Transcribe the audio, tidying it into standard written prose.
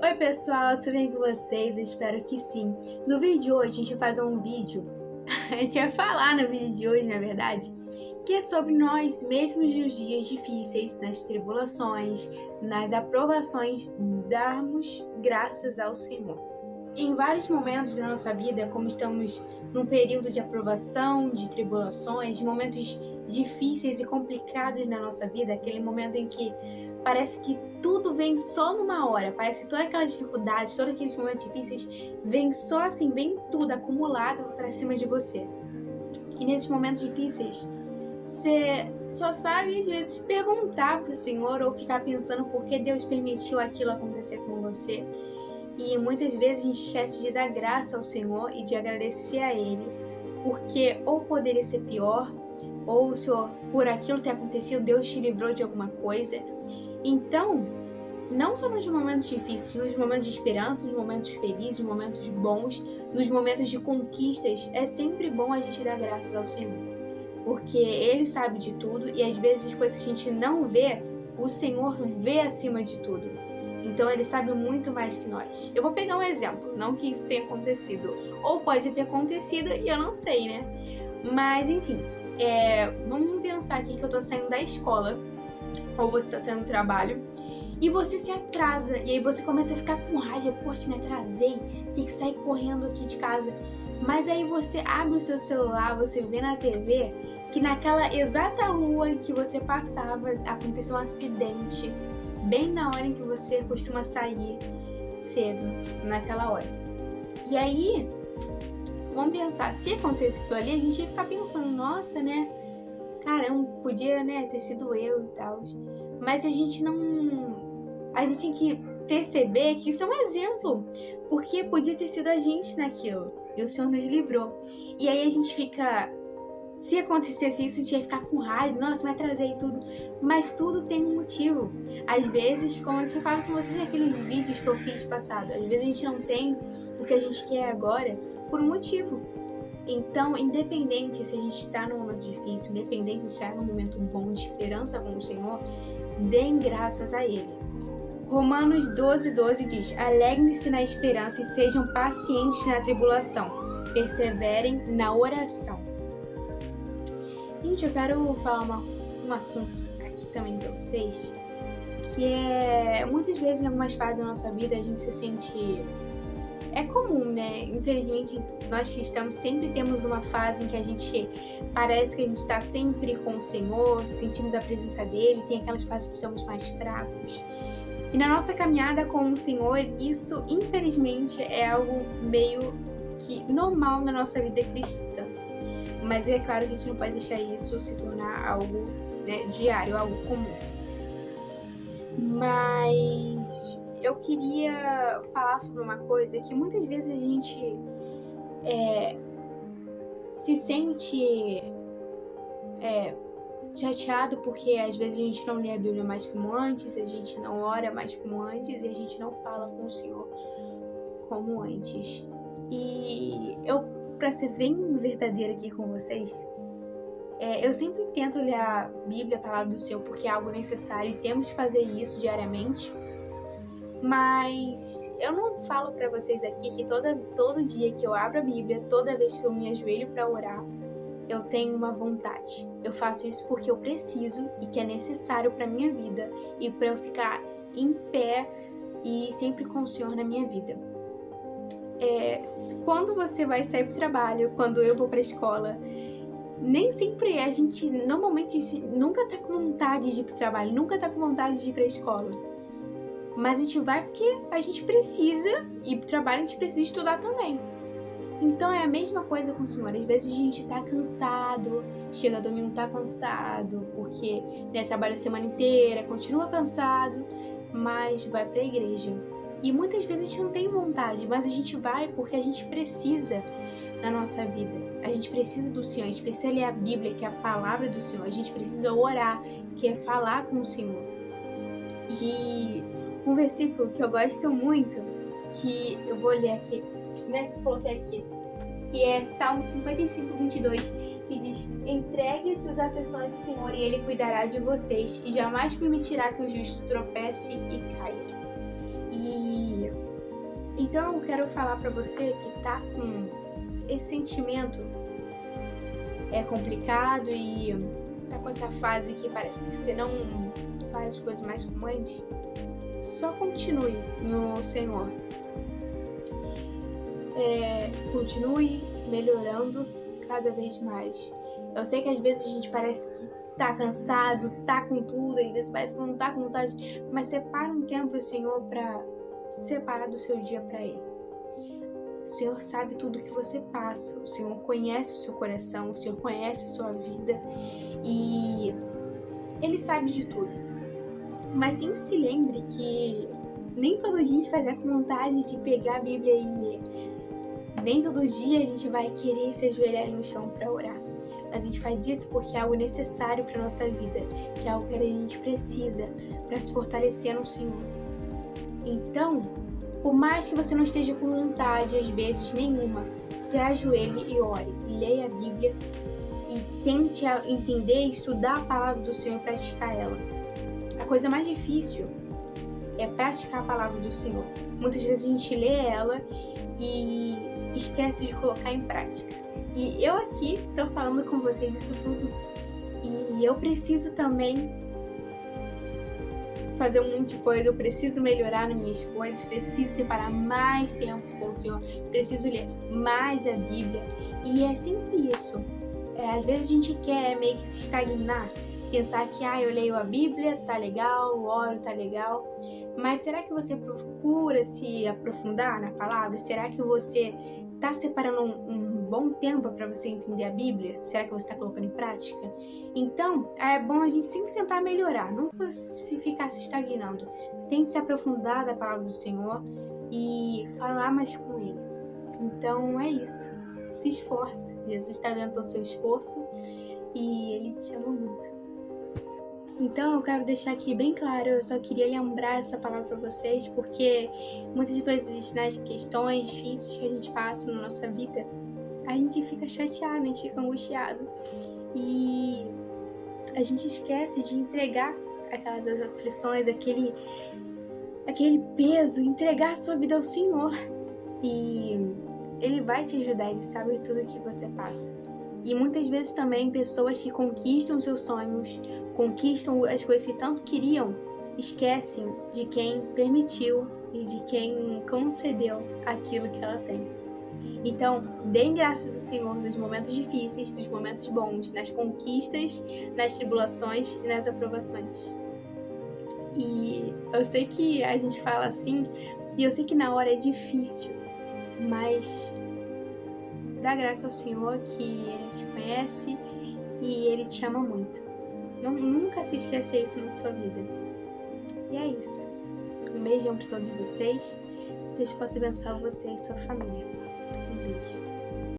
Oi pessoal, tudo bem com vocês? Espero que sim. No vídeo de hoje a gente vai fazer um vídeo, a gente vai falar no vídeo de hoje, na verdade, que é sobre nós mesmos nos dias difíceis, nas tribulações, nas aprovações, darmos graças ao Senhor. Em vários momentos da nossa vida, como estamos num período de aprovação, de tribulações, de momentos difíceis e complicados na nossa vida, aquele momento em que parece que tudo vem só numa hora, parece que todas aquelas dificuldades, todos aqueles momentos difíceis, vem só assim, vem tudo acumulado para cima de você. E nesses momentos difíceis, você só sabe, às vezes, perguntar para o Senhor ou ficar pensando por que Deus permitiu aquilo acontecer com você. E muitas vezes a gente esquece de dar graça ao Senhor e de agradecer a Ele, porque ou poderia ser pior, ou o Senhor, por aquilo ter acontecido, Deus te livrou de alguma coisa. Então, não só nos momentos difíceis, nos momentos de esperança, nos momentos felizes, nos momentos bons, nos momentos de conquistas, é sempre bom a gente dar graças ao Senhor, porque Ele sabe de tudo e às vezes as coisas que a gente não vê, o Senhor vê acima de tudo. Então Ele sabe muito mais que nós. Eu vou pegar um exemplo, não que isso tenha acontecido, ou pode ter acontecido e eu não sei, né? Mas enfim, vamos pensar aqui que eu tô saindo da escola, ou você tá saindo do trabalho, e você se atrasa, e aí você começa a ficar com raiva, poxa, me atrasei, tem que sair correndo aqui de casa. Mas aí você abre o seu celular, você vê na TV que naquela exata rua em que você passava aconteceu um acidente, bem na hora em que você costuma sair cedo, naquela hora. E aí, vamos pensar, se acontecesse aquilo ali, a gente ia ficar pensando, nossa, né? Caramba, podia, né, ter sido eu e tal. Mas a gente tem que perceber que isso é um exemplo, porque podia ter sido a gente naquilo, e o Senhor nos livrou. E aí a gente fica, se acontecesse isso, a gente ia ficar com raiva, nossa, me atrasei e tudo, mas tudo tem um motivo. Às vezes, como eu tinha falado com vocês naqueles vídeos que eu fiz passado, às vezes a gente não tem o que a gente quer agora por um motivo. Então, independente se a gente está num momento difícil, independente se está num momento bom de esperança com o Senhor, deem graças a Ele. Romanos 12:12 diz: alegrem-se na esperança e sejam pacientes na tribulação, perseverem na oração. Gente, eu quero falar um assunto aqui também para vocês, que é, muitas vezes em algumas fases da nossa vida a gente se sente... É comum, né? Infelizmente, nós cristãos sempre temos uma fase em que a gente parece que a gente está sempre com o Senhor, sentimos a presença dEle, tem aquelas fases que estamos mais fracos. E na nossa caminhada com o Senhor, isso, infelizmente, é algo meio que normal na nossa vida cristã. Mas é claro que a gente não pode deixar isso se tornar algo, né, diário, algo comum. Mas eu queria falar sobre uma coisa que muitas vezes a gente se sente chateado porque às vezes a gente não lê a Bíblia mais como antes, a gente não ora mais como antes e a gente não fala com o Senhor como antes. E eu, pra ser bem verdadeira aqui com vocês, eu sempre tento ler a Bíblia, a palavra do Senhor, porque é algo necessário e temos que fazer isso diariamente. Mas eu não falo pra vocês aqui que todo dia que eu abro a Bíblia, toda vez que eu me ajoelho pra orar, eu tenho uma vontade. Eu faço isso porque eu preciso e que é necessário pra minha vida e pra eu ficar em pé e sempre com o Senhor na minha vida. Quando você vai sair pro trabalho, quando eu vou pra escola, nem sempre a gente, normalmente, nunca tá com vontade de ir pro trabalho, nunca tá com vontade de ir pra escola. Mas a gente vai porque a gente precisa ir pro trabalho, a gente precisa estudar também. Então é a mesma coisa com o Senhor. Às vezes a gente tá cansado, chega domingo tá cansado, porque trabalha a semana inteira, continua cansado, mas vai pra igreja. E muitas vezes a gente não tem vontade, mas a gente vai porque a gente precisa na nossa vida. A gente precisa do Senhor, a gente precisa ler a Bíblia, que é a palavra do Senhor. A gente precisa orar, que é falar com o Senhor. E um versículo que eu gosto muito, que eu vou ler aqui, né, que eu coloquei aqui, que é Salmo 55:22, que diz: entregue suas aflições ao Senhor e Ele cuidará de vocês, e jamais permitirá que o justo tropece e caia. E Então eu quero falar para você que tá com esse sentimento complicado e tá com essa fase que parece que você não faz as coisas mais como antes, só continue no Senhor. Continue melhorando cada vez mais. Eu sei que às vezes a gente parece que tá cansado, tá com tudo, às vezes parece que não tá com vontade, mas separa um tempo pro Senhor para separar do seu dia para Ele. O Senhor sabe tudo que você passa, o Senhor conhece o seu coração, o Senhor conhece a sua vida e Ele sabe de tudo. Mas sempre se lembre que nem todo dia a gente vai estar com vontade de pegar a Bíblia e ler. Nem todo dia a gente vai querer se ajoelhar no chão para orar. Mas a gente faz isso porque é algo necessário para nossa vida, que é algo que a gente precisa para se fortalecer no Senhor. Então, por mais que você não esteja com vontade, às vezes nenhuma, se ajoelhe e ore, leia a Bíblia e tente entender e estudar a palavra do Senhor e praticar ela. A coisa mais difícil é praticar a palavra do Senhor. Muitas vezes a gente lê ela e esquece de colocar em prática. E eu aqui tô falando com vocês isso tudo e eu preciso também fazer um monte de coisa, eu preciso melhorar nas minhas coisas, preciso separar mais tempo com o Senhor, preciso ler mais a Bíblia. E é sempre isso. Às vezes a gente quer meio que se estagnar, pensar que eu leio a Bíblia, tá legal, oro, tá legal. Mas será que você procura se aprofundar na palavra? Será que você tá separando um bom tempo para você entender a Bíblia? Será que você está colocando em prática? Então, é bom a gente sempre tentar melhorar, não se ficar se estagnando. Tente se aprofundar da palavra do Senhor e falar mais com Ele. Então, é isso. Se esforce. Jesus está vendo o seu esforço e Ele te ama muito. Então eu quero deixar aqui bem claro, eu só queria lembrar essa palavra para vocês, porque muitas vezes nas questões difíceis que a gente passa na nossa vida, a gente fica chateado, a gente fica angustiado e a gente esquece de entregar aquelas aflições, aquele peso, entregar a sua vida ao Senhor e Ele vai te ajudar, Ele sabe tudo o que você passa. E muitas vezes também pessoas que conquistam seus sonhos, conquistam as coisas que tanto queriam, esquecem de quem permitiu e de quem concedeu aquilo que ela tem. Então, deem graças do Senhor nos momentos difíceis, nos momentos bons, nas conquistas, nas tribulações e nas aprovações. E eu sei que a gente fala assim, e eu sei que na hora é difícil, mas dá graça ao Senhor que Ele te conhece e Ele te ama muito. Nunca se esqueça isso na sua vida. E é isso. Um beijão para todos vocês. Deus possa abençoar você e sua família. Um beijo.